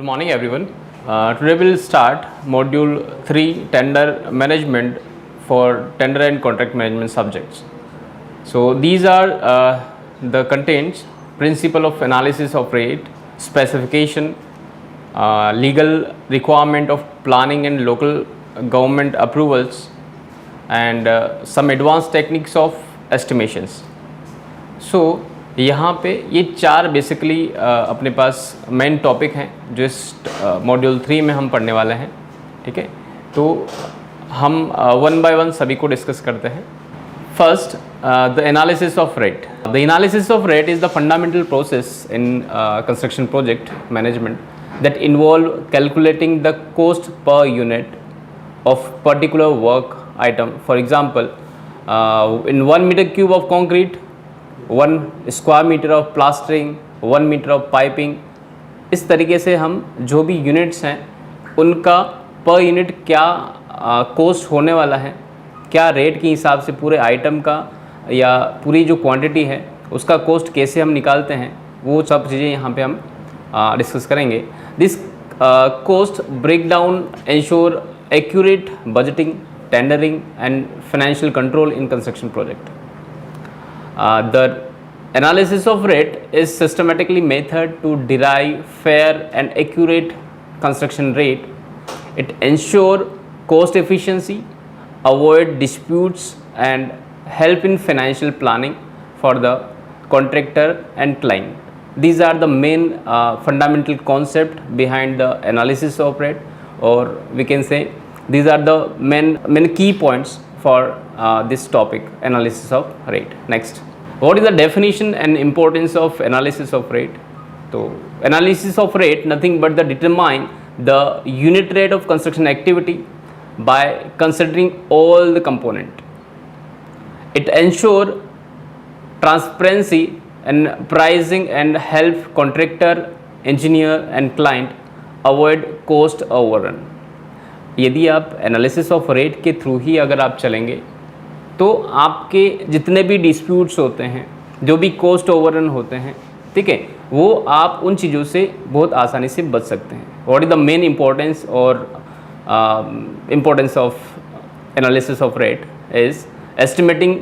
Good morning, everyone. Today we'll start Module 3 Tender Management for Tender and Contract Management subjects. So these are the contents: principle of analysis of rate, specification, legal requirement of planning and local government approvals, and some advanced techniques of estimations. So यहाँ पे ये चार basically अपने पास main topic हैं जो इस module 3 में हम पढ़ने वाले हैं. ठीक है, तो हम वन बाय वन सभी को डिस्कस करते हैं. First, the analysis of rate. The analysis of rate is the fundamental process in construction project management that involve calculating the cost per unit of particular work item. For example, in 1 meter cube of concrete, 1 square meter of plastering, 1 meter of piping, इस तरीके से हम जो भी units हैं उनका per unit क्या coast होने वाला है, क्या रेट के हिसाब से पूरे आइटम का या पूरी जो क्वांटिटी है उसका कोस्ट कैसे हम निकालते हैं, वो सब चीज़ें यहाँ पे हम डिस्कस करेंगे. This cost break down ensure accurate budgeting, tendering and financial control in construction project. The analysis of rate is systematically method to derive fair and accurate construction rate. It ensure cost efficiency, avoid disputes and help in financial planning for the contractor and client. These are the main fundamental concept behind the analysis of rate, or we can say these are the main key points for this topic, analysis of rate. Next, what is the definition and importance of analysis of rate? So analysis of rate nothing but the determine the unit rate of construction activity by considering all the component. It ensure transparency and pricing and help contractor, engineer and client avoid cost overrun. यदि आप analysis of rate के through ही अगर आप चलेंगे तो आपके जितने भी डिस्प्यूट्स होते हैं, जो भी कोस्ट ओवररन होते हैं, ठीक है, वो आप उन चीज़ों से बहुत आसानी से बच सकते हैं. What is the main importance और importance of analysis of rate is estimating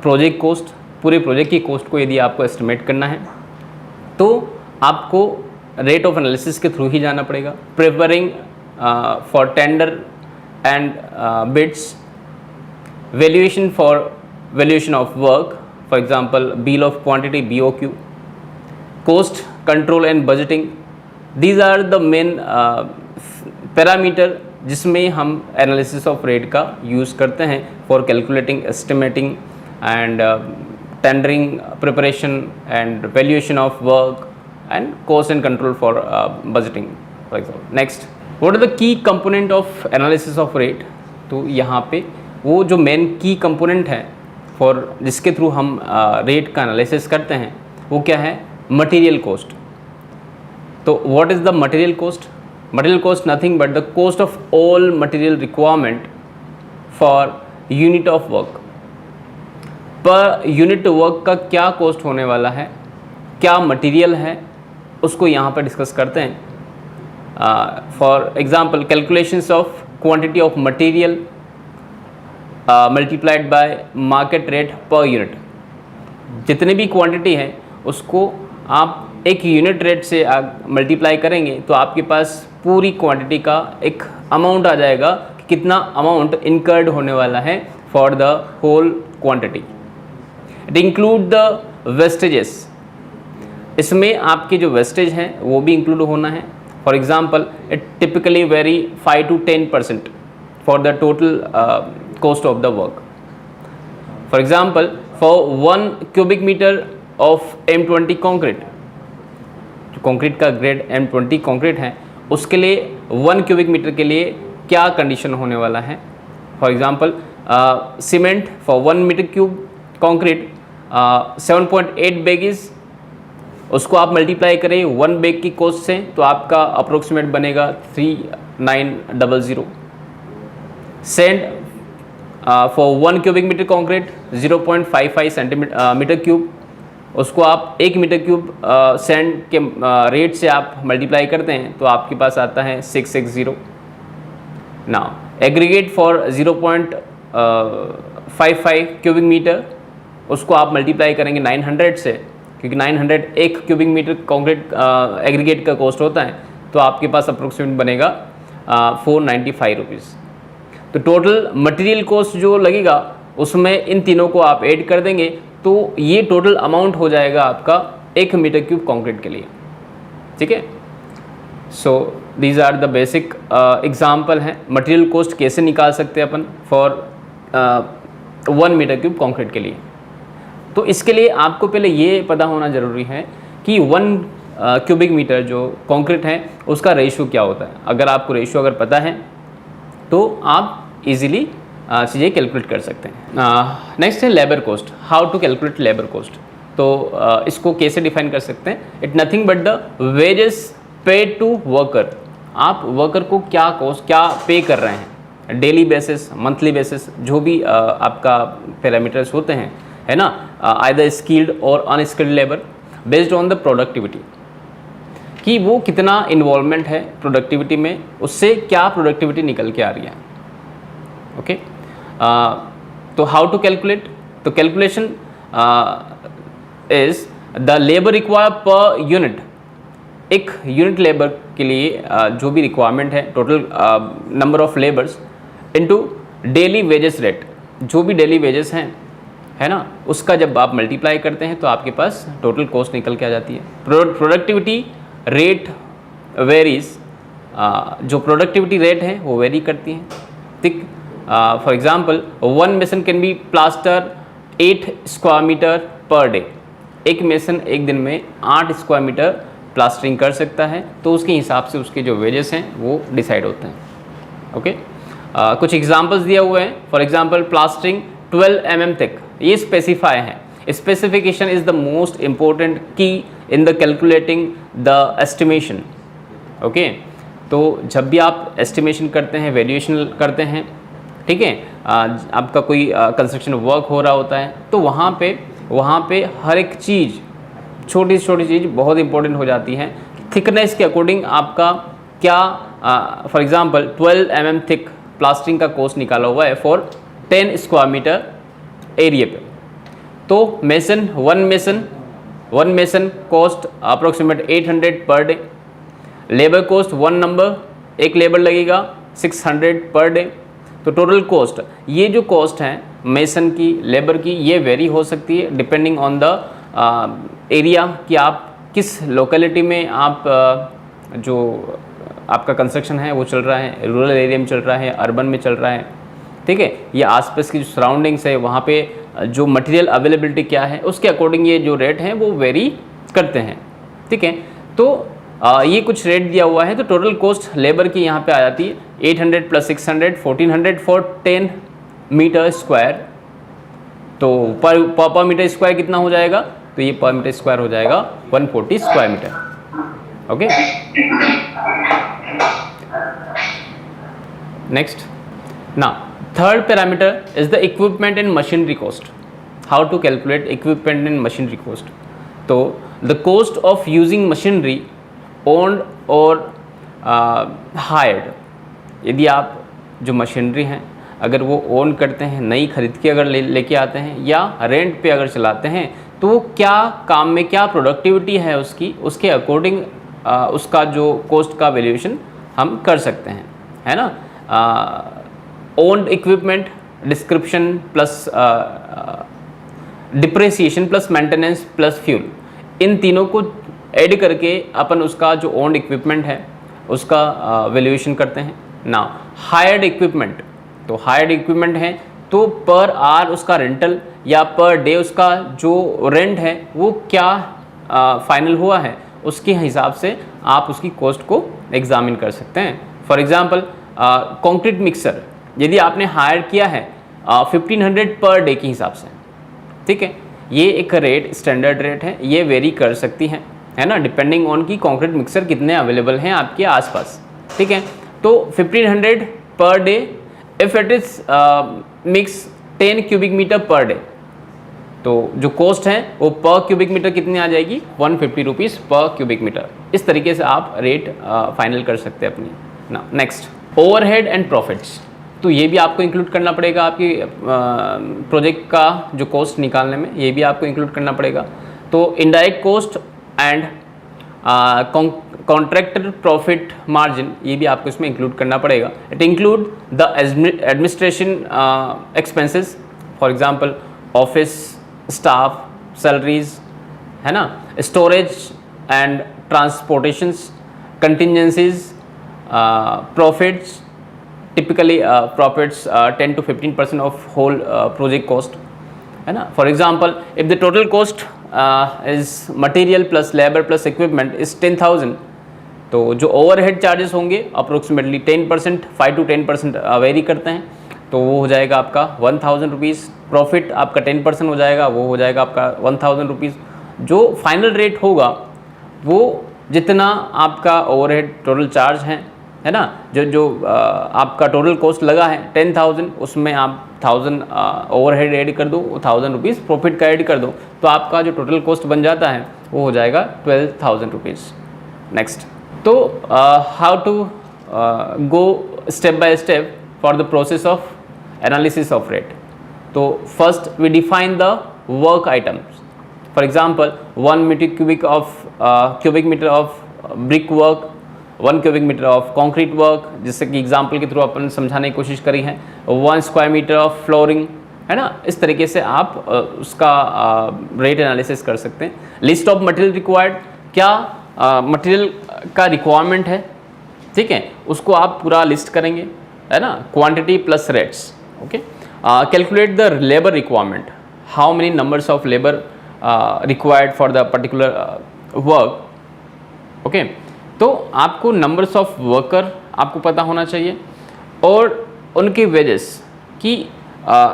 project cost. पूरे प्रोजेक्ट की कोस्ट को यदि आपको एस्टिमेट करना है तो आपको रेट ऑफ एनालिसिस के थ्रू ही जाना पड़ेगा. Preparing for tender and bids, valuation of work, for example bill of quantity BOQ, cost control and budgeting. These are the main parameter जिसमें हम analysis of rate का use करते हैं for calculating, estimating and tendering preparation and valuation of work and cost and control for budgeting, for example. Next, what are the key component of analysis of rate? तो यहाँ पे वो जो main की component है for जिसके through हम rate का एनालिसिस करते हैं वो क्या है? Material cost. तो what is the material cost? Material cost nothing but the cost of all material requirement for unit of work. Per unit work का क्या कॉस्ट होने वाला है, क्या मटेरियल है, उसको यहाँ पर डिस्कस करते हैं. For example, calculations of quantity of material multiplied by market rate per unit. जितनी भी क्वांटिटी है उसको आप एक यूनिट रेट से मल्टीप्लाई करेंगे तो आपके पास पूरी क्वांटिटी का एक अमाउंट आ जाएगा कि कितना अमाउंट इनकर्ड होने वाला है for the whole quantity. It include the wastages. इसमें आपके जो वेस्टेज हैं वो भी इंक्लूड होना है. For example, it typically vary 5 to 10% for the total cost of the work. For example, for 1 cubic meter of M20 concrete, जो concrete का grade M20 concrete है उसके लिए 1 cubic meter के लिए क्या condition होने वाला है. For example, cement for 1 meter cube concrete 7.8 bags, उसको आप मल्टीप्लाई करें 1 बैग की कॉस्ट से तो आपका अप्रोक्सीमेट बनेगा 3900. Sand for 1 cubic metre concrete 0.55 metre cube उसको आप 1 मीटर क्यूब सैंड के रेट से आप मल्टीप्लाई करते हैं तो आपके पास आता है 660। Now aggregate for 0.55 cubic metre, उसको आप मल्टीप्लाई करेंगे 900 से, क्योंकि 900 1 क्यूबिक मीटर कॉन्क्रीट एग्रीगेट का कॉस्ट होता है, तो आपके पास अप्रोक्सीमेट बनेगा 495 रुपीज़। तो टोटल मटेरियल कॉस्ट जो लगेगा उसमें इन तीनों को आप ऐड कर देंगे तो ये टोटल अमाउंट हो जाएगा आपका 1 मीटर क्यूब कंक्रीट के लिए। ठीक है, so these are the basic example हैं मटेरियल कॉस्ट कैसे निकाल सकते हैं अपन फॉर 1 मीटर क्यूब कंक्रीट के लिए। तो इसके लिए आपको पहले ये पता होना ज़रूरी है कि 1 क्यूबिक मीटर जो कंक्रीट है उसका रेशियो क्या होता है। अगर आपको रेशियो अगर पता है तो आप इजीली चीज़ें कैलकुलेट कर सकते हैं। नेक्स्ट है labour cost, how to calculate labour cost. तो इसको कैसे डिफाइन कर सकते हैं, it nothing but the wages paid to worker. आप वर्कर को क्या कॉस्ट क्या पे कर रहे हैं, डेली बेसिस, मंथली बेसिस, जो भी आपका पैरामीटर्स होते हैं, है ना, आइदर स्किल्ड और unskilled labour, based on the productivity, कि वो कितना इन्वॉल्वमेंट है प्रोडक्टिविटी में, उससे क्या प्रोडक्टिविटी निकल के आ रही है। ओके, तो हाउ टू कैलकुलेट, तो calculation is the labour require per unit. एक यूनिट लेबर के लिए जो भी रिक्वायरमेंट है, total number of labours into daily wages rate, जो भी डेली वेजेस हैं, है ना, उसका जब आप मल्टीप्लाई करते हैं तो आपके पास टोटल कॉस्ट निकल के आ जाती है। प्रोडक्टिविटी रेट वेरीज, जो प्रोडक्टिविटी रेट है वो वेरी करती हैं। ठीक, for example 1 mason can be plaster 8 square metre per day. एक मेसन एक दिन में 8 स्क्वायर मीटर प्लास्टरिंग कर सकता है, तो उसके हिसाब से उसके जो वेजेस हैं वो डिसाइड होते हैं। ओके, कुछ एग्जांपल्स दिए हुए हैं। For example plastering 12 mm thick, ये स्पेसिफाई है। Specification is the most important key in the calculating the estimation. Okay, तो जब भी आप एस्टिमेशन करते हैं, वैल्यूएशन करते हैं, ठीक है, आपका कोई कंस्ट्रक्शन वर्क हो रहा होता है, तो वहाँ पे हर एक चीज़, छोटी से छोटी चीज़ बहुत इंपॉर्टेंट हो जाती है। थिकनेस के अकॉर्डिंग आपका क्या, for example 12 mm thick plastering का कॉस्ट निकाला हुआ है फॉर 10 स्क्वायर मीटर एरिया पे, तो one mason cost approximate 800 per day. Labour cost 1 number, एक लेबर लगेगा 600 पर डे। तो टोटल कॉस्ट, ये जो कॉस्ट है मेसन की, लेबर की, ये वेरी हो सकती है डिपेंडिंग ऑन द एरिया कि आप किस लोकेलिटी में आप जो आपका कंस्ट्रक्शन है वो चल रहा है, रूरल एरिया में चल रहा है, अर्बन में चल रहा है। ठीक है, ये आसपास की जो सराउंडिंग्स है वहाँ पे जो मटेरियल अवेलेबिलिटी क्या है, उसके अकॉर्डिंग ये जो रेट हैं वो वेरी करते हैं। ठीक है, तो ये कुछ रेट दिया हुआ है, तो टोटल कॉस्ट लेबर की यहाँ पे आ जाती है 800 + 600 1400 फॉर 10 मीटर स्क्वायर। तो पर मीटर स्क्वायर कितना हो जाएगा, तो ये पर मीटर स्क्वायर हो जाएगा 140 स्क्वायर मीटर। ओके, नेक्स्ट ना, third parameter is the equipment and machinery cost. How to calculate equipment and machinery cost? तो the cost of using machinery owned or hired, यदि आप जो मशीनरी हैं अगर वो ओन करते हैं, नई खरीद के अगर लेके आते हैं या रेंट पे अगर चलाते हैं, तो वो क्या काम में क्या प्रोडक्टिविटी है उसकी, उसके अकॉर्डिंग उसका जो कॉस्ट का वैल्यूएशन हम कर सकते हैं, है ना। Owned equipment description plus depreciation plus maintenance plus fuel, इन तीनों को ऐड करके अपन उसका जो ओन्ड इक्विपमेंट है उसका वैल्यूएशन करते हैं ना। हायर्ड इक्विपमेंट, तो हायर्ड इक्विपमेंट है तो पर आवर उसका रेंटल या पर डे उसका जो रेंट है वो क्या फाइनल हुआ है, उसके हिसाब से आप उसकी कॉस्ट को एग्जामिन कर सकते हैं। फॉर एग्जांपल कंक्रीट मिक्सर यदि आपने हायर किया है 1500 पर डे के हिसाब से, ठीक है, ये एक रेट स्टैंडर्ड रेट है, ये वेरी कर सकती है ना, डिपेंडिंग ऑन की कंक्रीट मिक्सर कितने अवेलेबल हैं आपके आसपास। ठीक है, तो 1500 per day if it is mix 10 cubic metre per day, तो जो कॉस्ट है वो पर क्यूबिक मीटर कितनी आ जाएगी, 150 रुपीज़ पर क्यूबिक मीटर। इस तरीके से आप रेट फाइनल कर सकते हैं अपनी ना। नेक्स्ट ओवरहेड एंड प्रॉफिट्स, तो ये भी आपको इंक्लूड करना पड़ेगा आपकी प्रोजेक्ट का जो कॉस्ट निकालने में, ये भी आपको इंक्लूड करना पड़ेगा। तो indirect cost and contractor profit margin, ये भी आपको इसमें इंक्लूड करना पड़ेगा। It include the administration expenses, for example office staff salaries, है ना, storage and transportations, contingencies, profits, typically profits 10 to 15% of whole project cost, है ना। For example, if the total cost is material plus labor plus equipment is 10,000, तो जो overhead charges होंगे approximately 10%, 5 to 10% very करते हैं, तो वो हो जाएगा आपका 1,000 रुपीज़। प्रॉफिट आपका 10% हो जाएगा, वो हो जाएगा आपका 1,000 रुपीज़। जो फाइनल रेट होगा वो जितना आपका ओवरहेड टोटल चार्ज है ना, जो आपका टोटल कॉस्ट लगा है 10,000, उसमें आप 1,000 ओवरहेड ऐड कर दो, 1,000 रुपीज़ प्रॉफिट का ऐड कर दो, तो आपका जो टोटल कॉस्ट बन जाता है वो हो जाएगा 12,000 रुपीज़। नेक्स्ट, तो how to go step by step for the process of analysis of rate. तो first we define the work items, for example 1 cubic metre of brick work, 1 cubic metre of concrete work, जिससे कि example के through अपन समझाने की कोशिश करी है, 1 square metre of flooring, है ना। इस तरीके से आप उसका रेट एनालिसिस कर सकते हैं। लिस्ट ऑफ मटेरियल रिक्वायर्ड, क्या मटेरियल का रिक्वायरमेंट है, ठीक है, उसको आप पूरा लिस्ट करेंगे, है ना, quantity plus rates. Okay, calculate the labour requirement, how many numbers of labour required for the particular work. Okay, तो आपको नंबर्स ऑफ वर्कर आपको पता होना चाहिए और उनके वेजेस की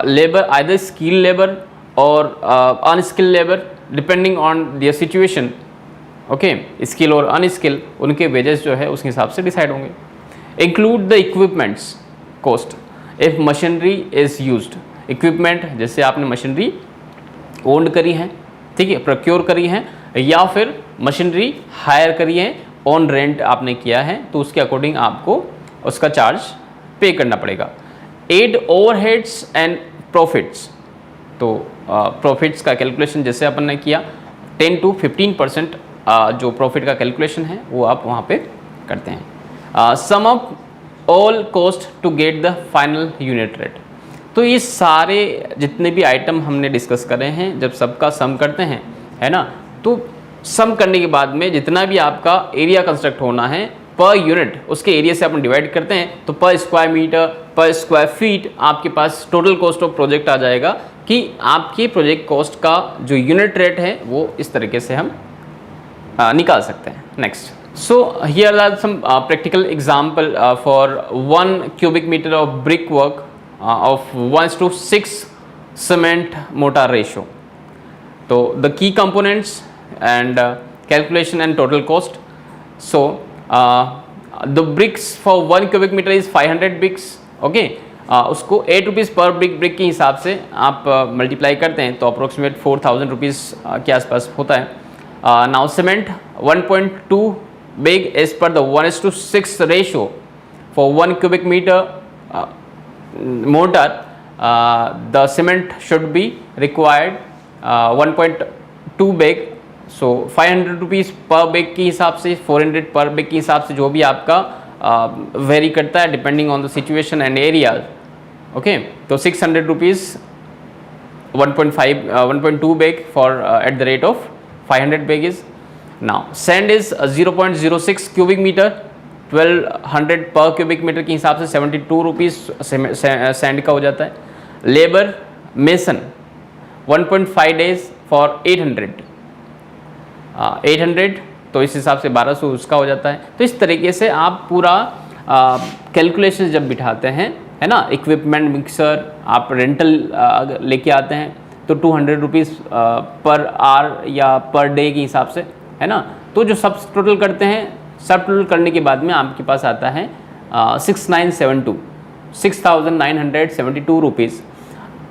लेबर, आइदर स्किल लेबर और unskill labour, depending on their situation. Okay, skill और अनस्किल उनके वेजेस जो है उसके हिसाब से डिसाइड होंगे। Include the equipments cost, if machinery is used, equipment जैसे आपने मशीनरी ओन करी है, ठीक है, प्रोक्योर करी है, या फिर मशीनरी हायर करी है, ऑन रेंट आपने किया है, तो उसके अकॉर्डिंग आपको उसका चार्ज पे करना पड़ेगा। एड ओवरहेड्स एंड प्रॉफिट्स, तो प्रॉफिट्स का कैलकुलेशन जैसे अपन ने किया 10 to 15% जो प्रॉफिट का कैलकुलेशन है वो आप वहाँ पे करते हैं। Sum up all cost to get the final unit rate, तो ये सारे जितने भी आइटम हमने डिस्कस करे हैं, जब सबका सम करते हैं, है ना, तो सम करने के बाद में जितना भी आपका एरिया कंस्ट्रक्ट होना है पर यूनिट, उसके एरिया से अपन डिवाइड करते हैं, तो पर स्क्वायर मीटर, पर स्क्वायर फीट आपके पास टोटल कॉस्ट ऑफ प्रोजेक्ट आ जाएगा कि आपकी प्रोजेक्ट कॉस्ट का जो यूनिट रेट है वो इस तरीके से हम निकाल सकते हैं। Next, so here are some practical example for 1 cubic metre of brick work of 1:6 cement mortar ratio. तो the key components and calculation and total cost. So the bricks for 1 cubic meter is 500 bricks. Okay, उसको 8 rupees पर brick के हिसाब से आप multiply करते हैं तो अप्रोक्सीमेट 4,000 रुपीज़ के आसपास होता है। Now cement 1.2 big as per the 1:6 ratio for 1 cubic meter mortar, the cement should be required 1.2 big, so 500 rupees पर बैग के हिसाब से, 400 पर बैग के हिसाब से, जो भी आपका वेरी करता है depending on the situation and areas. Okay, तो 600 rupees 1.2 bag for at the rate of 500 baggage. Now sand is 0.06 cubic metre, 1200 per cubic metre के हिसाब से 72 रुपीज़ सैंड का हो जाता है। लेबर मेसन 1.5 days फॉर 800, तो इस हिसाब से 1200 उसका हो जाता है। तो इस तरीके से आप पूरा कैलकुलेशन जब बिठाते हैं, है ना, इक्विपमेंट मिक्सर आप रेंटल लेके आते हैं तो 200 रुपीज़ पर आवर या पर डे के हिसाब से, है ना, तो जो सब टोटल करते हैं, सब टोटल करने के बाद में आपके पास आता है 6,972 रुपीज़।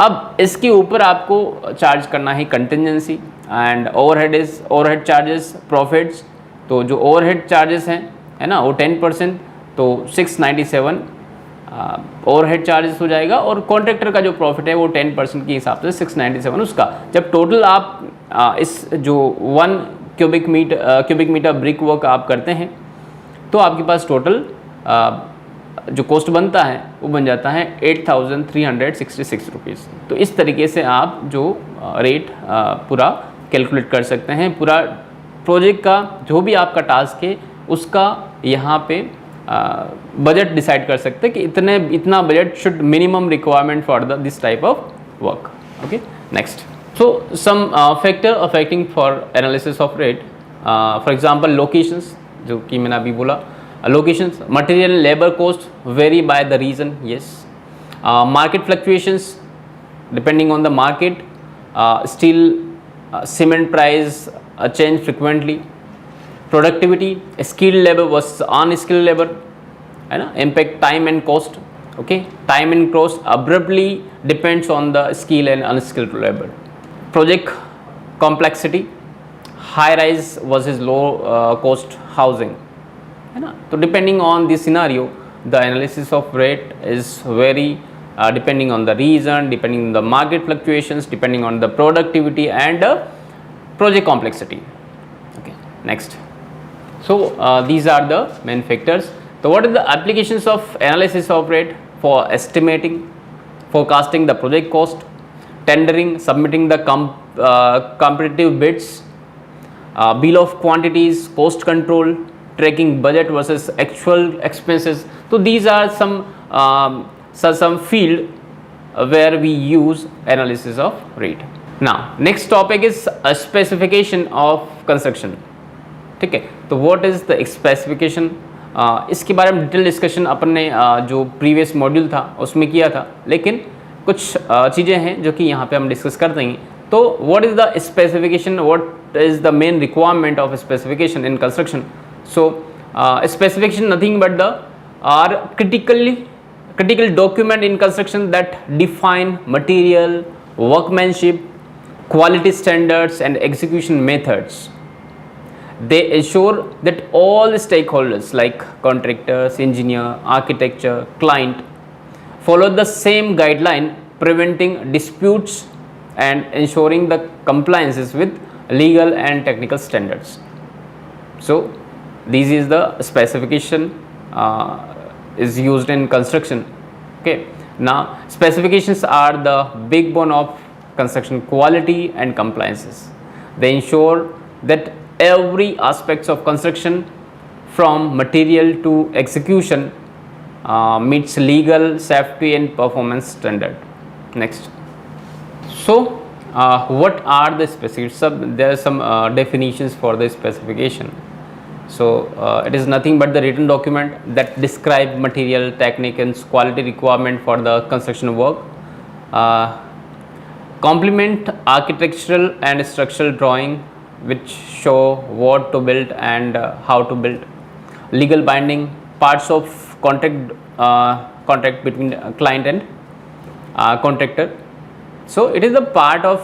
अब इसके ऊपर आपको चार्ज करना है contingency and overhead charges, profits. तो जो ओवरहेड चार्जेस हैं है ना वो 10%, तो 697 ओवरहेड चार्जेस हो जाएगा, और कॉन्ट्रैक्टर का जो प्रॉफिट है वो 10% के हिसाब से 697 उसका। जब टोटल आप इस जो 1 क्यूबिक मीटर ब्रिक वर्क आप करते हैं तो आपके पास टोटल जो कॉस्ट बनता है वो बन जाता है 8,366 रुपीज़। तो इस तरीके से आप जो रेट पूरा कैलकुलेट कर सकते हैं। पूरा प्रोजेक्ट का जो भी आपका टास्क है उसका यहाँ पे बजट डिसाइड कर सकते हैं कि इतना budget should minimum requirement for this type of work. Okay, next. So some factor affecting for analysis of rate, for example locations, जो कि मैंने अभी बोला। Locations, material labor cost vary by the region, yes. Market fluctuations depending on the market, steel, cement price change frequently. Productivity, skilled labor versus unskilled labor, है ना, impact time and cost. Okay, time and cost abruptly depends on the skill and unskilled labor. Project complexity, high rise versus low cost housing, है ना। तो depending on this scenario the analysis of rate is very depending on the region, depending on the market fluctuations, depending on the productivity and project complexity. Okay, next. So these are the main factors. तो what is the applications of analysis of rate? For estimating, forecasting the project cost, tendering, submitting the competitive bids, bill of quantities, cost control, tracking budget versus actual expenses. So these are some field where we use analysis of rate. Now next topic is a specification of construction. ठीक है, तो what is the specification? इसके बारे में detail discussion अपन ने जो previous module था उसमें किया था, लेकिन कुछ चीज़ें हैं जो कि यहाँ पे हम डिस्कस कर देंगे। तो what is the specification? What is the main requirement of specification in construction? So specification nothing but the critical document in construction that define material, workmanship, quality standards and execution methods. They ensure that all stakeholders like contractors, engineer, architecture, client follow the same guideline, preventing disputes and ensuring the compliances with legal and technical standards. So this is the specification is used in construction. Okay, now specifications are the backbone of construction quality and compliances. They ensure that every aspects of construction from material to execution meets legal, safety and performance standard. Next. So what are the specifications? There are some definitions for the specification. So it is nothing but the written document that describe material, technique and quality requirement for the construction work. Complement architectural and structural drawing which show what to build and how to build. Legal binding, parts of contract between client and contractor. So it is a part of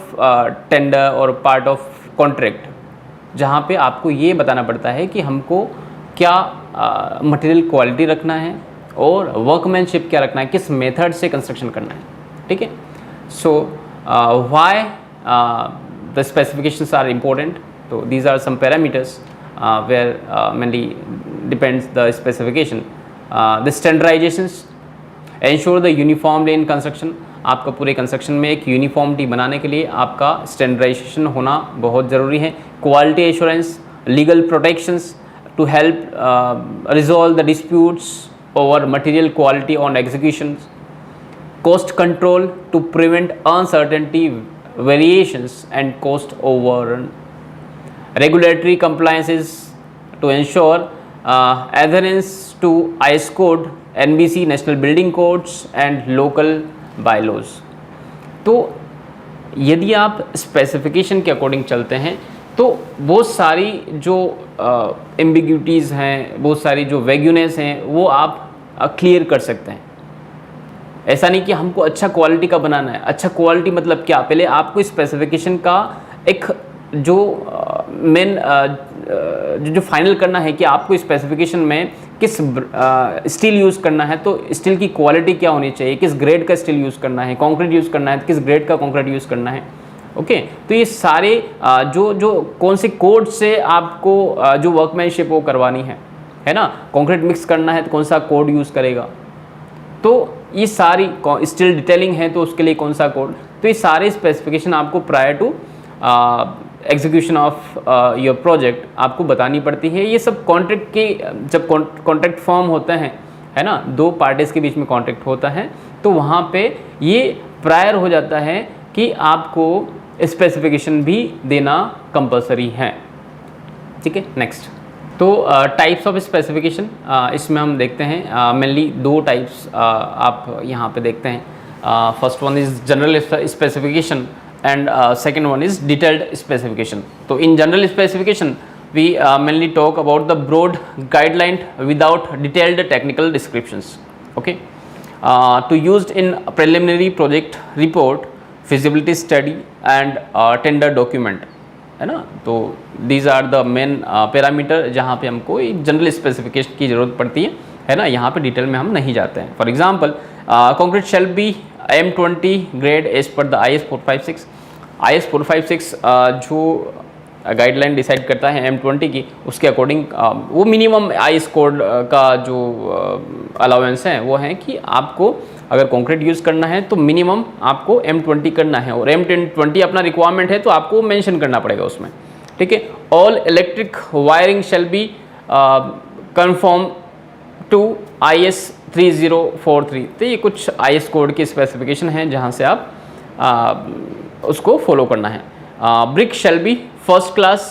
tender or part of contract, जहाँ पे आपको ये बताना पड़ता है कि हमको क्या मटेरियल क्वालिटी रखना है और वर्कमैनशिप क्या रखना है, किस मेथड से कंस्ट्रक्शन करना है। ठीक है, so why the specifications are important? तो these are some parameters where mainly depends the specification. The standardisations ensure the uniformly in construction. आपका पूरे कंस्ट्रक्शन में एक यूनिफॉर्मिटी बनाने के लिए आपका स्टैंडर्डाइजेशन होना बहुत ज़रूरी है। Quality assurance, legal protections to help resolve the disputes over material quality on executions, cost control to prevent uncertainty, variations and cost overrun, regulatory compliances to ensure adherence to IS code, NBC National Building Codes and local bylaws. तो यदि आप specification के according चलते हैं तो बहुत सारी जो एम्बिग्यूटीज़ हैं, बहुत सारी जो वैग्यूनेस हैं वो आप क्लियर कर सकते हैं। ऐसा नहीं कि हमको अच्छा क्वालिटी का बनाना है। अच्छा क्वालिटी मतलब क्या, पहले आपको स्पेसिफिकेशन का एक जो मेन जो फाइनल करना है कि आपको स्पेसिफिकेशन में किस स्टील यूज़ करना है, तो स्टील की क्वालिटी क्या होनी चाहिए, किस ग्रेड का स्टील यूज़ करना है, कंक्रीट यूज़ करना है तो किस ग्रेड का कंक्रीट यूज़ करना है। ओके, तो ये सारे जो कौन से कोड से आपको जो वर्कमैनशिप वो करवानी है ना, कंक्रीट मिक्स करना है तो कौन सा कोड यूज़ करेगा, तो ये सारी स्टील डिटेलिंग है तो उसके लिए कौन सा कोड, तो ये सारे स्पेसिफिकेशन आपको prior to execution of your project आपको बतानी पड़ती है। ये सब कॉन्ट्रैक्ट के जब कॉन्ट्रैक्ट फॉर्म होता है ना, दो पार्टीज के बीच में कॉन्ट्रैक्ट होता है, तो वहाँ पे ये प्रायर हो जाता है कि आपको स्पेसिफिकेशन भी देना कंपलसरी है। ठीक है, नेक्स्ट। तो टाइप्स ऑफ स्पेसिफिकेशन, इसमें हम देखते हैं मेनली दो टाइप्स आप यहाँ पे देखते हैं। First one is general specification and second one is detailed specification. तो in general specification we mainly talk about the broad guideline without detailed technical descriptions, okay, to used in preliminary project report, feasibility study and tender document, है ना। तो these are the main parameter जहाँ पे हमको एक general specification की ज़रूरत पड़ती है ना, यहाँ पे डिटेल में हम नहीं जाते हैं। For example, concrete shall be M20 grade as per the IS 456। IS 456 जो गाइडलाइन डिसाइड करता है M20 की, उसके अकॉर्डिंग वो मिनिमम आईएस कोड का जो अलाउंस है वो है कि आपको अगर कंक्रीट यूज़ करना है तो मिनिमम आपको M20 करना है, और M20 अपना रिक्वायरमेंट है तो आपको मेंशन करना पड़ेगा उसमें। ठीक है, all electric wiring shall be confirm to IS 3043। तो ये कुछ IS कोड की स्पेसिफिकेशन है जहाँ से आप उसको फॉलो करना है। Brick shall be first class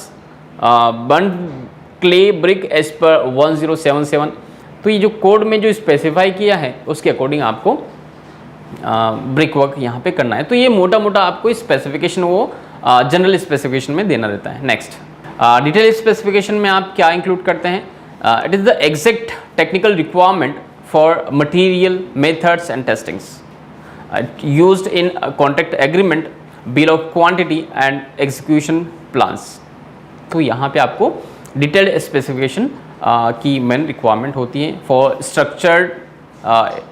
burn clay brick as per 1077। तो ये जो कोड में जो स्पेसिफाई किया है उसके अकॉर्डिंग आपको ब्रिक वर्क यहाँ पे करना है। तो ये मोटा मोटा आपको स्पेसिफिकेशन वो जनरल स्पेसिफिकेशन में देना रहता है। नेक्स्ट, डिटेल स्पेसिफिकेशन में आप क्या इंक्लूड करते हैं? It is the exact technical requirement for material methods and testings used in contract agreement, bill of quantity and execution plans. तो यहाँ पे आपको डिटेल्ड स्पेसिफिकेशन की मेन रिक्वायरमेंट होती है for structured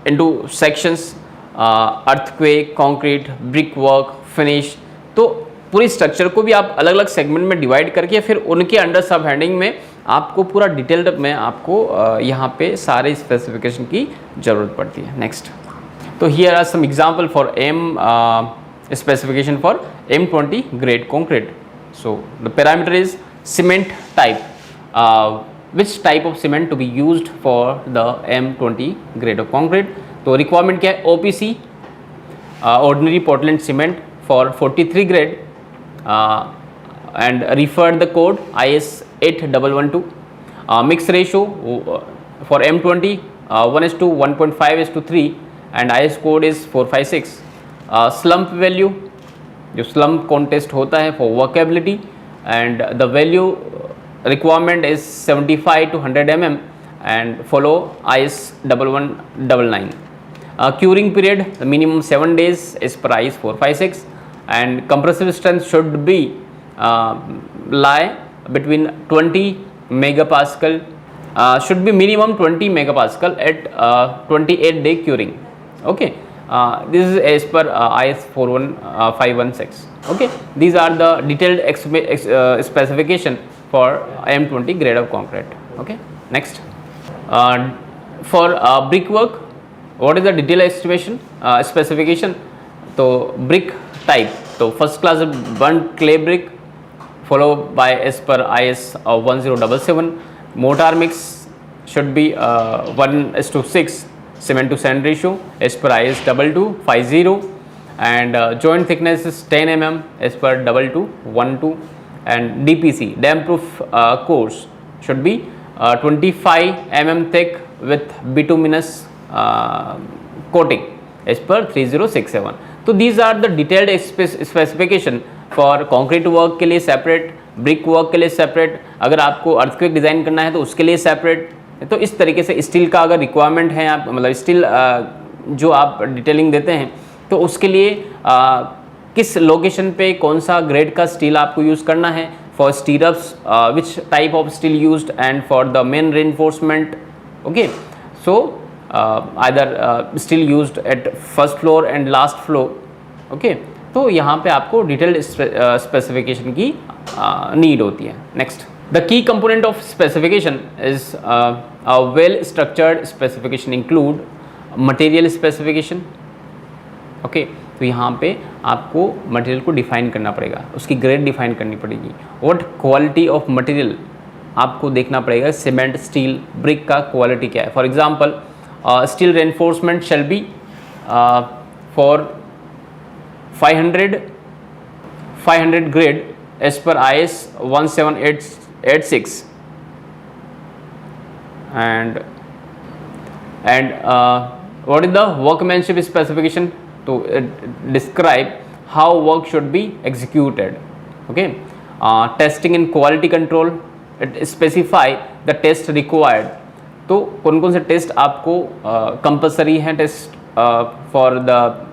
into sections, earthquake, concrete, brick work, finish. तो पूरी structure को भी आप अलग अलग सेगमेंट में डिवाइड करके फिर उनके अंडर सब हेडिंग में आपको पूरा डिटेल्ड में आपको यहाँ पे सारे स्पेसिफिकेशन की ज़रूरत पड़ती है। नेक्स्ट, तो here are some example for specification for M20 grade concrete. So the parameter is cement type, which type of cement to be used for the M20 grade of concrete. तो requirement क्या है? OPC, ordinary Portland cement for 43 grade, and refer the code IS 8112. Mix ratio for M20 1:1.5:3 and IS code is 456. Slump value, जो slump contest होता है for workability, and the value requirement is 75 to 100 mm and follow IS 1199. Curing period minimum 7 days is पर IS 456 and compressive strength should be lie between 20 megapascal, should be minimum 20 megapascal at 28-day curing. Okay. This is as per IS 41516. Okay, these are the detailed specification for M20 grade of concrete. Okay, next, for brickwork, what is the detailed estimation specification? So brick type, so first class burnt clay brick followed by as per IS 1077. Mortar mix should be 1:6 cement to sand ratio as per IS 2250, and joint thickness is 10 mm as per 2212, and DPC dam proof course should be 25 mm thick with bituminous coating as per 3067. तो these are the detailed specification for concrete work के लिए separate, brick work के लिए separate, अगर आपको earthquake design करना है तो उसके लिए separate। तो इस तरीके से स्टील का अगर रिक्वायरमेंट है, आप मतलब स्टील जो आप डिटेलिंग देते हैं तो उसके लिए किस लोकेशन पे कौन सा ग्रेड का स्टील आपको यूज़ करना है, for स्टीरअप्स which type of steel used and for the main reinforcement. Okay, so either steel used at first floor and last floor. Okay, तो यहाँ पे आपको डिटेल्ड स्पेसिफिकेशन की नीड होती है. Next, the key component of specification is a well structured specification include material specification. Okay, तो यहाँ पे आपको मटेरियल को डिफाइन करना पड़ेगा, उसकी ग्रेड डिफाइन करनी पड़ेगी. व्हाट क्वालिटी ऑफ मटेरियल आपको देखना पड़ेगा, सीमेंट, स्टील, ब्रिक का क्वालिटी क्या है. For example steel reinforcement shall be for 500 grade as per IS 17886 and what is the workmanship specification to describe how work should be executed. Okay, testing and quality control, it specify the test required. तो कौन कौन से test आपको compulsory हैं test for the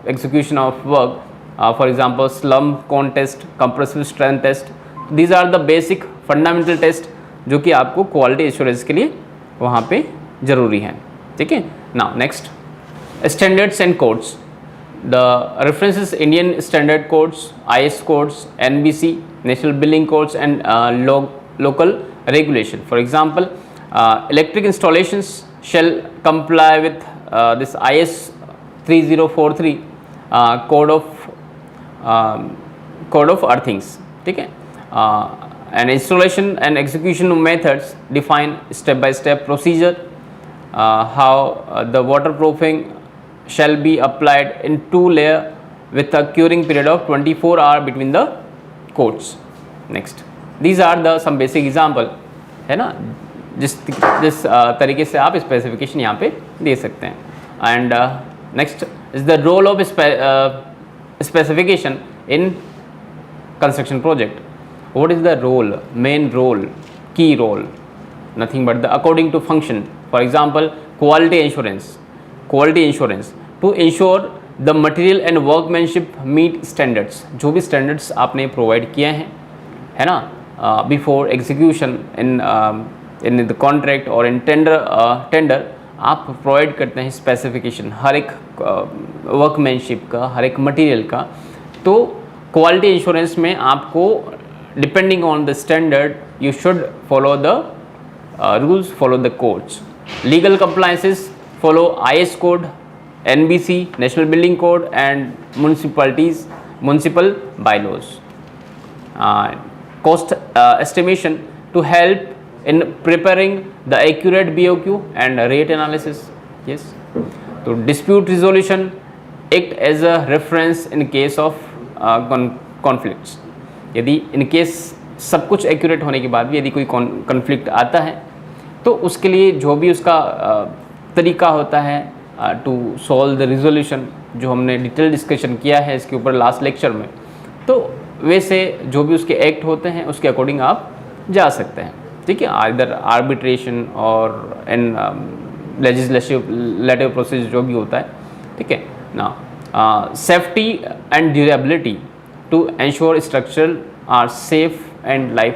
execution of work. For example, slump cone test, compressive strength test. These are the basic fundamental test जो कि आपको quality assurance के लिए वहाँ पे ज़रूरी हैं. ठीक है. Now next, standards and codes. The references Indian standard codes, IS codes, NBC, National Building Codes and local regulation. For example, electric installations shall comply with this IS 3043 code of earthings. ठीक है. And installation and execution methods define step by step procedure how the waterproofing shall be applied in 2 layer with a curing period of 24 hour between the coats. Next, these are the some basic example है ना, जिस तरीके से आप specification यहाँ पे दे सकते हैं. And next is the role of specification in construction project. What is the role, main role, key role? Nothing but the according to function. For example, quality insurance to ensure the material and workmanship meet standards. जो भी standards आपने provide किए हैं है ना, before execution in the contract or in tender आप provide करते हैं स्पेसिफिकेशन हर एक वर्कमैनशिप का, हर एक मटेरियल का. तो क्वालिटी इंश्योरेंस में आपको depending on the standard you should follow the rules, follow the codes. Legal compliances follow IS code, NBC, national building code and municipal bylaws. Cost estimation to help in preparing the accurate BOQ and rate analysis. Yes, so dispute resolution act as a reference in case of conflicts. यदि in case सब कुछ accurate होने के बाद भी यदि कोई conflict आता है तो उसके लिए जो भी उसका तरीका होता है to solve the resolution, जो हमने डिटेल डिस्कशन किया है इसके ऊपर लास्ट लेक्चर में, तो वैसे जो भी उसके एक्ट होते हैं उसके अकॉर्डिंग आप जा सकते हैं. ठीक है. आइदर आर्बिट्रेशन और इन लेजिस्लेटिव प्रोसेस जो भी होता है. ठीक है ना. Safety and durability to ensure structural are safe and life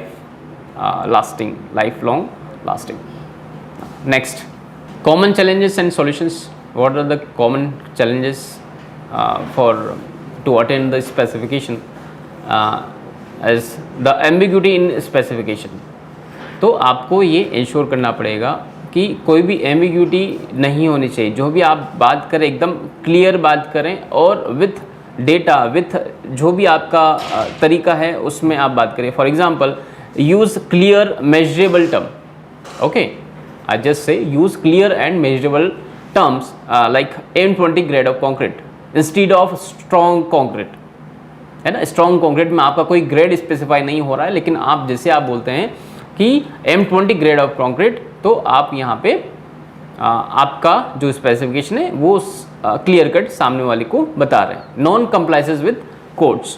long lasting. Next, common challenges and solutions. What are the common challenges for to attain the specification as the ambiguity in specification. तो आपको ये ensure करना पड़ेगा कि कोई भी ambiguity नहीं होनी चाहिए. जो भी आप बात करें एकदम क्लियर बात करें और विथ डेटा, विथ जो भी आपका तरीका है उसमें आप बात करें. For example, use clear measurable term. Okay, I just say use clear and measurable terms like M20 grade of concrete instead of strong concrete. है ना, स्ट्रॉन्ग कॉन्क्रीट में आपका कोई ग्रेड स्पेसिफाई नहीं हो रहा है, लेकिन आप जैसे आप बोलते हैं कि M20 ग्रेड ऑफ कंक्रीट, तो आप यहाँ पे आपका जो स्पेसिफिकेशन है वो क्लियर कट सामने वाले को बता रहे हैं. Non compliances with codes,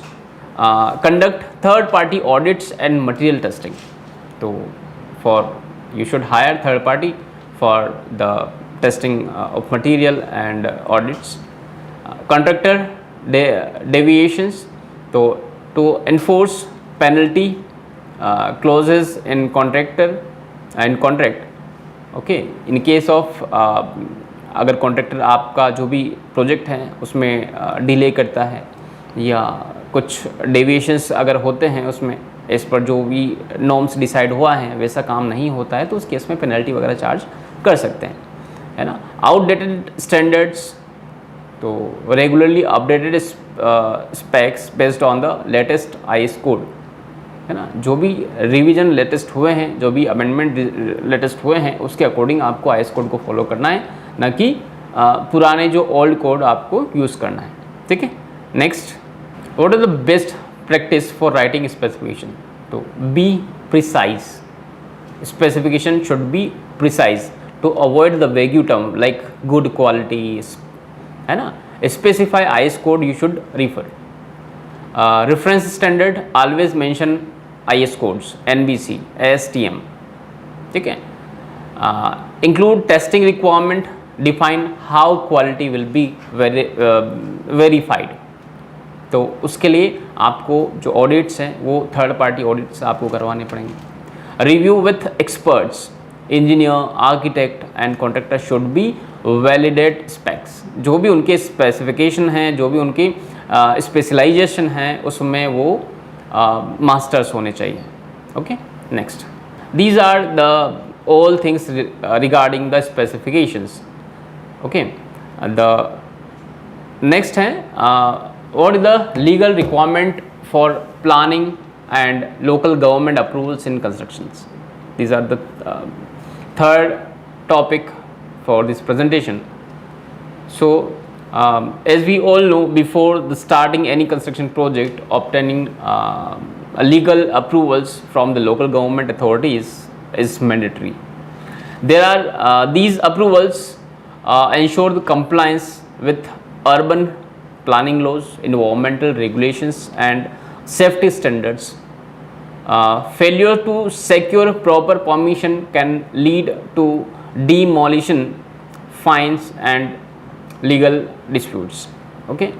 conduct third party audits and material testing. तो for you should hire third party for the testing of material and audits. Contractor deviations, to enforce penalty clauses in contract. Okay, in case of अगर contractor आपका जो भी project है उसमें delay करता है या कुछ डेविएशंस अगर होते हैं उसमें इस पर जो भी नॉर्म्स डिसाइड हुआ है वैसा काम नहीं होता है तो उस केस में पेनल्टी वगैरह चार्ज कर सकते हैं, है ना. आउटडेटेड स्टैंडर्ड्स, तो regularly updated specs based on the latest IS code, है ना. जो भी रिवीजन लेटेस्ट हुए हैं, जो भी अमेंडमेंट लेटेस्ट हुए हैं उसके अकॉर्डिंग आपको आईएस कोड को फॉलो करना है, ना कि पुराने जो ओल्ड कोड आपको यूज़ करना है. ठीक है. Next, what is the best practice for writing specification? तो be precise. Specification should be precise to avoid the vague term like good quality, है ना. Specify IS code you should refer. Reference standard, always mention IS codes, NBC, ASTM. ठीक है. Include testing requirement, define how quality will be verified. तो उसके लिए आपको जो audits हैं वो थर्ड पार्टी ऑडिट्स आपको करवाने पड़ेंगे. Review with experts, engineer, architect and contractor should be validate specs. जो भी उनके स्पेसिफिकेशन हैं, जो भी उनकी स्पेशलाइजेशन है उसमें वो मास्टर्स होने चाहिए. Okay. Next, these are the all things regarding the specifications. Okay. The next है what is the legal requirement for planning and local government approvals in constructions. These are the third topic for this presentation. So as we all know, before the starting any construction project, obtaining legal approvals from the local government authorities is mandatory. There are these approvals ensure the compliance with urban planning laws, environmental regulations and safety standards. Failure to secure proper permission can lead to demolition, fines and legal disputes. Okay.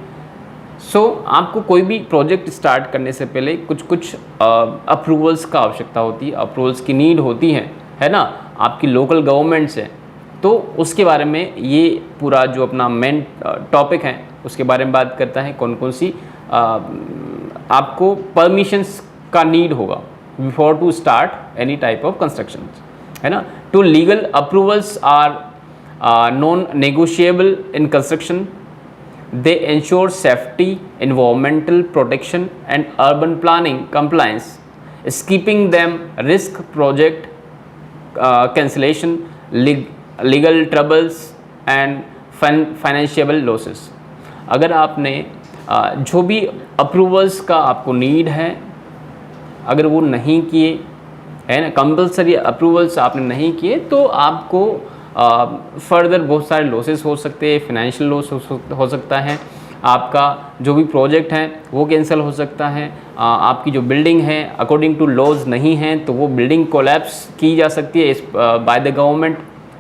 सो आपको कोई भी project start करने से पहले कुछ approvals का आवश्यकता होती है, अप्रूवल्स की नीड होती है ना, आपकी लोकल गवर्नमेंट से. तो उसके बारे में ये पूरा जो अपना मेन टॉपिक है उसके बारे में बात करता है. कौन कौन सी आपको परमिशंस का नीड होगा before to start any type of construction, है ना. To legal approvals are non negotiable in construction. They ensure safety, environmental protection and urban planning compliance, skipping them risk project cancellation, legal troubles and financial losses. अगर आपने जो भी approvals का आपको need है अगर वो नहीं किए, है ना, कंपल्सरी अप्रूवल्स आपने नहीं किए तो आपको फर्दर बहुत सारे लॉसेस हो सकते हैं. फाइनेंशियल लॉस हो सकता है, आपका जो भी प्रोजेक्ट है वो कैंसिल हो सकता है, आपकी जो बिल्डिंग है अकॉर्डिंग टू लॉज नहीं है तो वो बिल्डिंग कोलैप्स की जा सकती है बाय द गवर्नमेंट,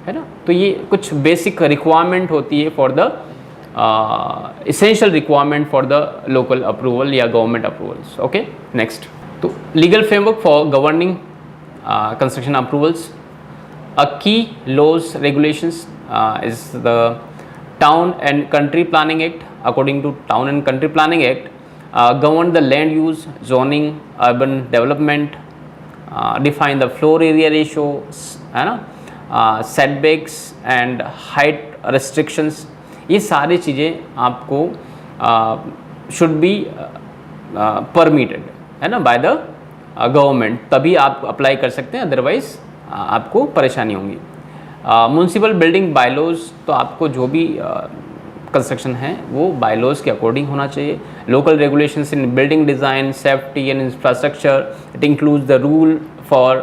है ना. तो ये कुछ बेसिक रिक्वायरमेंट होती है for the essential requirement for the local approval या गवर्नमेंट अप्रूवल्स. ओके. नेक्स्ट, तो legal framework for governing construction approvals. A key laws regulations is the Town and Country Planning Act. According to Town and Country Planning Act, govern the land use, zoning, urban development, define the floor area ratios, है ना, setbacks and height restrictions. ये सारी चीज़ें आपको should be permitted, है ना, by the government. तभी आप अप्लाई कर सकते हैं, अदरवाइज आपको परेशानी होंगी. म्यूनसिपल बिल्डिंग बायलॉज, तो आपको जो भी कंस्ट्रक्शन है वो बायलॉज के अकॉर्डिंग होना चाहिए. Local regulations in building design, safety and infrastructure. It includes the rule for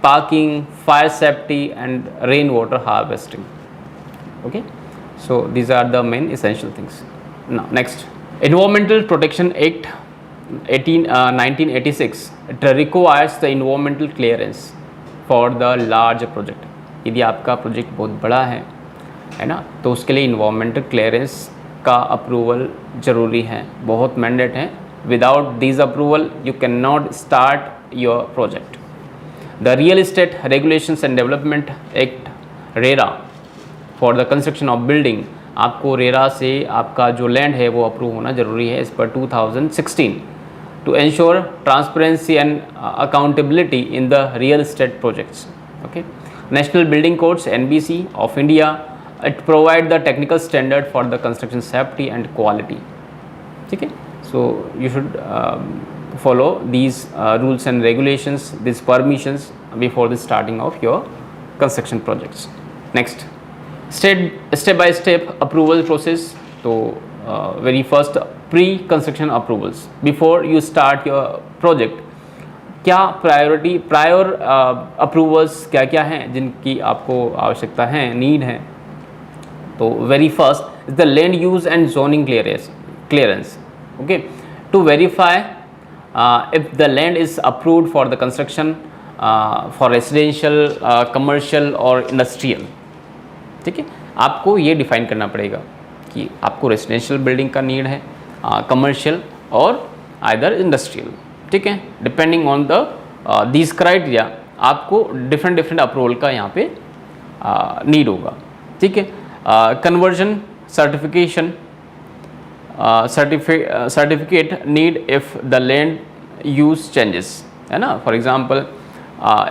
parking, fire safety and rain water harvesting. Okay. So these are the main essential things. Now next, environmental protection act 1986. It requires the environmental clearance for the large project. यदि आपका project बहुत बड़ा है है ना, तो उसके लिए इन्वायरमेंटल क्लियरेंस का अप्रूवल ज़रूरी है, बहुत मैंडेट है. Without this approval you can not start your project. The real estate regulations and development act RERA for the construction of building, आपको रेरा से आपका जो लैंड है वो अप्रूव होना ज़रूरी है. इस पर 2016 to ensure transparency and accountability in the real estate projects. Okay, national building codes NBC of India, it provide the technical standard for the construction safety and quality. ठीक है, so you should follow these rules and regulations, these permissions before the starting of your construction projects. Next, step by step approval process. तो very first pre-construction approvals before you start your project. क्या prior approvals क्या क्या हैं जिनकी आपको आवश्यकता है, need है. तो very first is the land use and zoning clearance. Okay, to verify if the land is approved for the construction for residential, commercial or industrial. ठीक है, आपको ये डिफाइन करना पड़ेगा कि आपको रेसिडेंशियल बिल्डिंग का नीड है, कमर्शियल और आइदर इंडस्ट्रियल. ठीक है, depending on the these criteria आपको डिफरेंट अप्रूवल का यहाँ पे नीड होगा. ठीक है, conversion certification certificate need if the land use changes, है ना. For example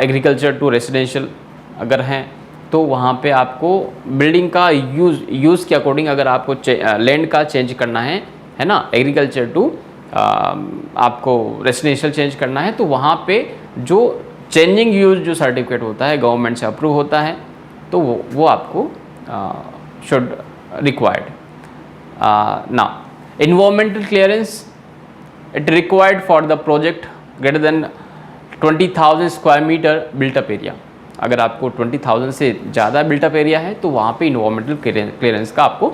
agriculture to residential अगर हैं तो वहाँ पे आपको बिल्डिंग का यूज़ के अकॉर्डिंग अगर आपको लैंड का चेंज करना है ना, एग्रीकल्चर टू आपको रेसिडेंशियल चेंज करना है, तो वहाँ पे जो चेंजिंग यूज जो सर्टिफिकेट होता है गवर्नमेंट से अप्रूव होता है, तो वो आपको should required. Now, environmental clearance, it required for the project greater than 20,000 square meter built up area. अगर आपको 20,000 से ज़्यादा built up area है तो वहाँ पे environmental clearance का आपको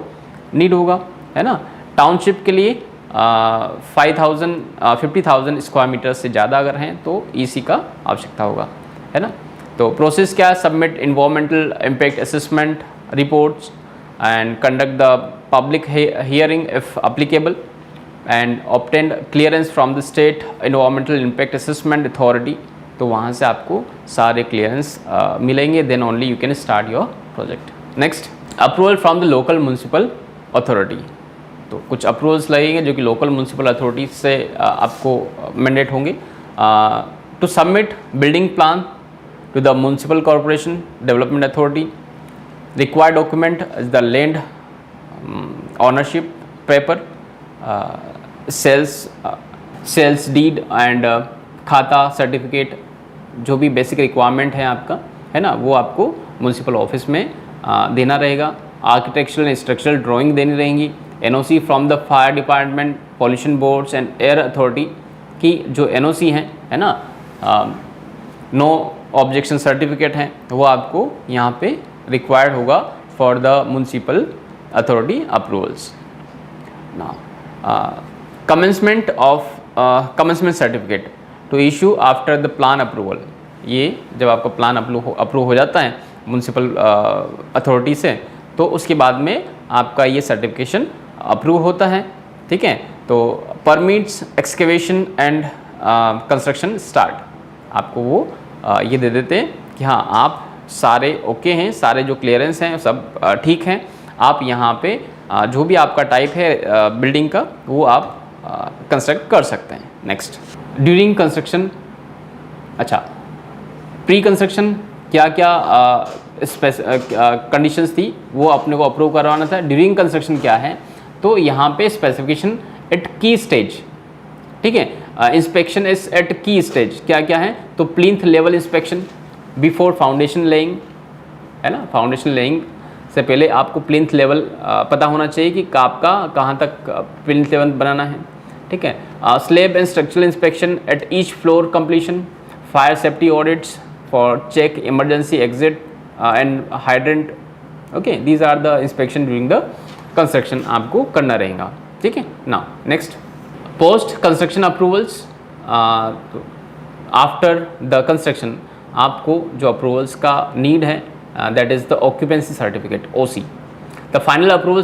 need होगा, है ना. टाउनशिप के लिए 50,000 स्क्वायर मीटर से ज़्यादा अगर हैं तो EC का आवश्यकता होगा, है ना. तो प्रोसेस क्या है, submit environmental impact assessment reports and conduct the public hearing if applicable and obtain clearance from the state environmental impact assessment authority. तो वहाँ से आपको सारे क्लियरेंस मिलेंगे, then only you can start your project. Next, approval from the local municipal authority. तो कुछ approvals लगेंगे जो कि लोकल म्यूनसिपल अथॉरिटी से आपको मैंडेट होंगे. To submit building plan to the municipal corporation development authority. Required document is the land ownership paper, sales deed and खाता certificate. जो भी बेसिक रिक्वायरमेंट है आपका, है ना, वो आपको म्यूनसिपल ऑफिस में देना रहेगा. आर्किटेक्चरल एंड स्ट्रक्चरल ड्राइंग देनी रहेंगी. NOC from the fire department, pollution boards and air authority की जो NOC हैं, है ना, नो ऑब्जेक्शन सर्टिफिकेट हैं, वो आपको यहाँ पे required होगा for the municipal authority approvals. Now, commencement certificate to issue after the plan approval. ये जब आपका प्लान अप्रूव हो जाता है म्यूनसिपल अथॉरिटी से, तो उसके बाद में आपका ये सर्टिफिकेशन अप्रूव होता है. ठीक है, तो permits excavation and construction start, आपको वो ये दे देते हैं कि हाँ आप सारे ओके हैं, सारे जो क्लियरेंस हैं सब ठीक हैं, आप यहाँ पे जो भी आपका टाइप है बिल्डिंग का वो आप कंस्ट्रक्ट कर सकते हैं. Next, during construction. अच्छा, प्री कंस्ट्रक्शन क्या क्या कंडीशंस थी वो अपने को अप्रूव करवाना था. ड्यूरिंग कंस्ट्रक्शन क्या है, तो यहाँ पे स्पेसिफिकेशन एट की स्टेज. ठीक है, इंस्पेक्शन इज एट की स्टेज. क्या क्या है, तो plinth level inspection before foundation laying, है ना. फाउंडेशन लेइंग से पहले आपको प्लिंथ लेवल पता होना चाहिए कि आपका कहाँ तक प्लिंथ लेवल बनाना है. ठीक है, slab and structural inspection at each floor completion. Fire safety audits for check emergency exit and hydrant. Okay, these are the inspection during the construction आपको करना रहेगा. ठीक है. Now next, post construction approvals. After the construction आपको जो approvals का need है that is the occupancy certificate OC. The final approval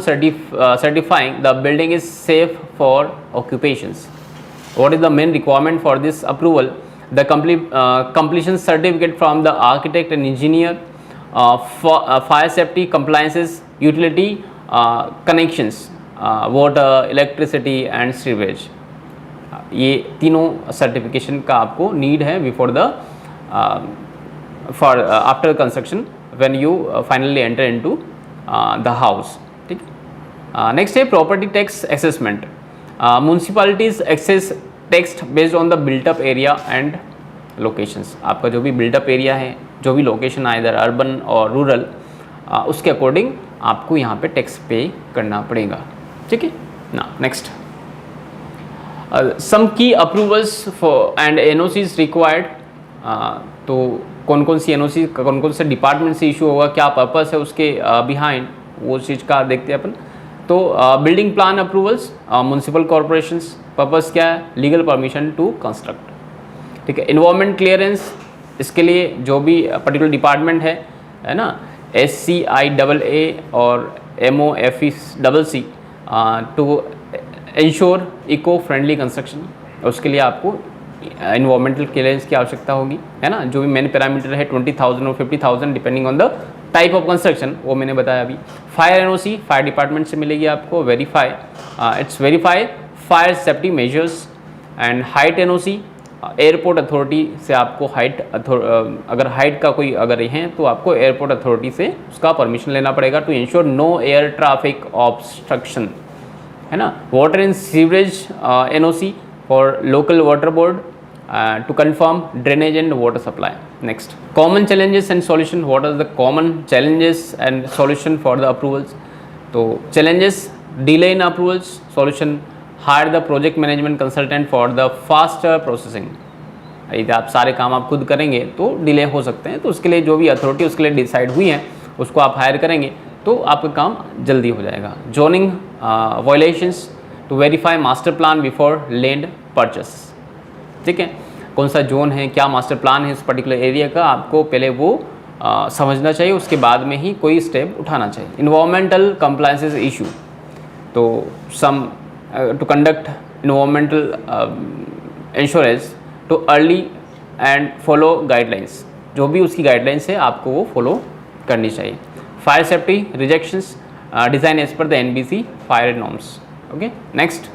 certifying the building is safe for occupations. What is the main requirement for this approval? The completion certificate from the architect and engineer, fire safety compliances, utility connections, water, electricity and sewage. ये तीनों certification का आपको need है before the for after construction when you finally enter into the house. ठीक. Next है property tax assessment. Municipalities access tax based on the built up area and locations. आपका जो भी बिल्टअप एरिया है, जो भी लोकेशन है इधर अर्बन और रूरल, उसके अकॉर्डिंग आपको यहाँ पे टैक्स पे करना पड़ेगा. ठीक है ना. नेक्स्ट, सम की approvals for and NOCs required. तो कौन कौन सी एनओसी कौन कौन से डिपार्टमेंट से इशू होगा, क्या पर्पस है उसके बिहाइंड, वो चीज़ का देखते हैं अपन. तो building plan approvals, municipal corporations, purpose क्या है, लीगल परमिशन टू कंस्ट्रक्ट. ठीक है. इन्वायरमेंट क्लियरेंस, इसके लिए जो भी पर्टिकुलर डिपार्टमेंट है ना, SCIAA और MOFECC to ensure eco friendly construction. उसके लिए आपको इन्वायरमेंटल क्लियरेंस की आवश्यकता होगी, है ना. जो भी मेन पैरामीटर है 20,000 और 50,000 depending on the type of construction, वो मैंने बताया अभी. फायर एनओसी फायर डिपार्टमेंट से मिलेगी आपको. Verify fire safety measures. And height NOC airport authority से आपको अगर हाइट का कोई अगर है तो आपको एयरपोर्ट अथॉरिटी से उसका परमिशन लेना पड़ेगा to ensure no air traffic obstruction, है ना. Water and sewerage NOC for local water board to confirm drainage and water supply. Next, common challenges and solution. What are the common challenges and solution for the approvals. तो challenges, delay in approvals. Solution, hire the project management consultant for the faster processing. यदि आप सारे काम आप खुद करेंगे तो delay हो सकते हैं, तो उसके लिए जो भी अथॉरिटी उसके लिए डिसाइड हुई है उसको आप हायर करेंगे तो आपका काम जल्दी हो जाएगा. Zoning violations to verify master plan before land purchase. ठीक है. कौन सा जोन है, क्या मास्टर प्लान है इस पर्टिकुलर एरिया का, आपको पहले वो समझना चाहिए, उसके बाद में ही कोई स्टेप उठाना चाहिए. Environmental compliances issue. तो some to conduct environmental insurance to early and follow guidelines. जो भी उसकी गाइडलाइंस है आपको वो फॉलो करनी चाहिए. Fire safety rejections, design as per the NBC fire norms. Okay. Next,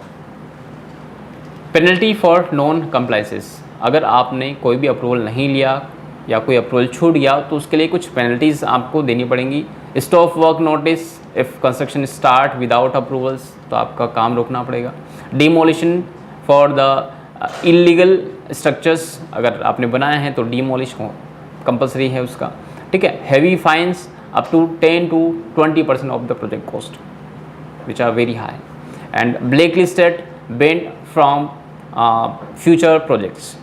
penalty for non compliances. अगर आपने कोई भी अप्रूवल नहीं लिया या कोई अप्रूवल छूट गया तो उसके लिए कुछ पेनल्टीज़ आपको देनी पड़ेंगी. Stop work notice if construction start without approvals, तो आपका काम रोकना पड़ेगा. Demolition for the illegal structures, अगर आपने बनाया है तो डिमोलिश हो कंपलसरी है उसका. ठीक है. Heavy fines up to 10 to 20% of the project cost which are very high. And black listed banned from future projects,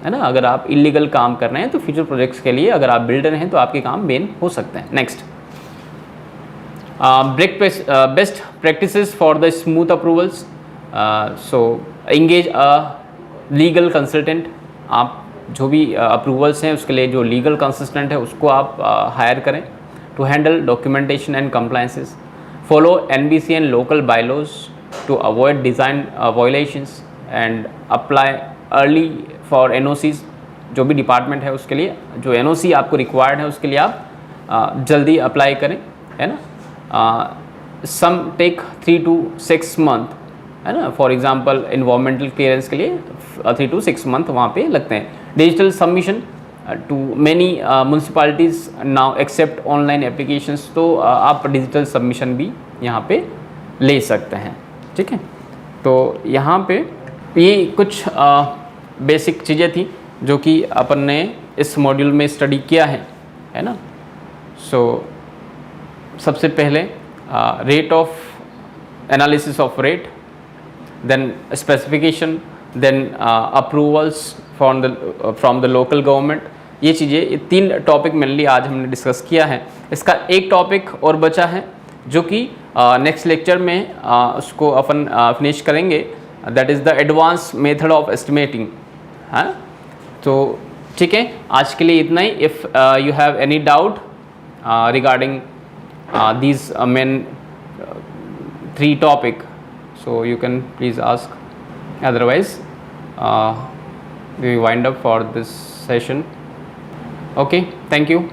है ना. अगर आप इलीगल काम कर रहे हैं तो फ्यूचर प्रोजेक्ट्स के लिए अगर आप बिल्डर हैं तो आपके काम बैन हो सकते हैं. Next, best practices for the smooth approvals. So engage a legal consultant. आप जो भी अप्रूवल्स हैं उसके लिए जो लीगल कंसल्टेंट है उसको आप हायर करें to handle documentation and compliances. Follow NBC and local bylaws to avoid design violations and apply early for NOCs. जो भी डिपार्टमेंट है उसके लिए जो NOC आपको रिक्वायर्ड है उसके लिए आप जल्दी अप्लाई करें, है ना. सम टेक 3 to 6 मंथ, है ना. फॉर एग्जांपल इन्वायरमेंटल क्लियरेंस के लिए 3 to 6 मंथ वहाँ पे लगते हैं. Digital submission to many municipalities now accept online applications. तो आप डिजिटल सबमिशन भी यहाँ पे ले सकते हैं. ठीक है. तो यहाँ पे ये कुछ बेसिक चीज़ें थी जो कि अपन ने इस मॉड्यूल में स्टडी किया है ना. सो सबसे पहले rate of analysis of rate, then specification, then approvals from the local government. ये चीज़ें, ये 3 टॉपिक मेनली आज हमने डिस्कस किया है. इसका एक टॉपिक और बचा है जो कि नेक्स्ट लेक्चर में उसको अपन फिनिश करेंगे. That is the advance method of estimating. हाँ, तो ठीक है, आज के लिए इतना ही. If you have any doubt regarding these main 3 topic, so you can please ask. Otherwise, we wind up for this session. Okay, thank you.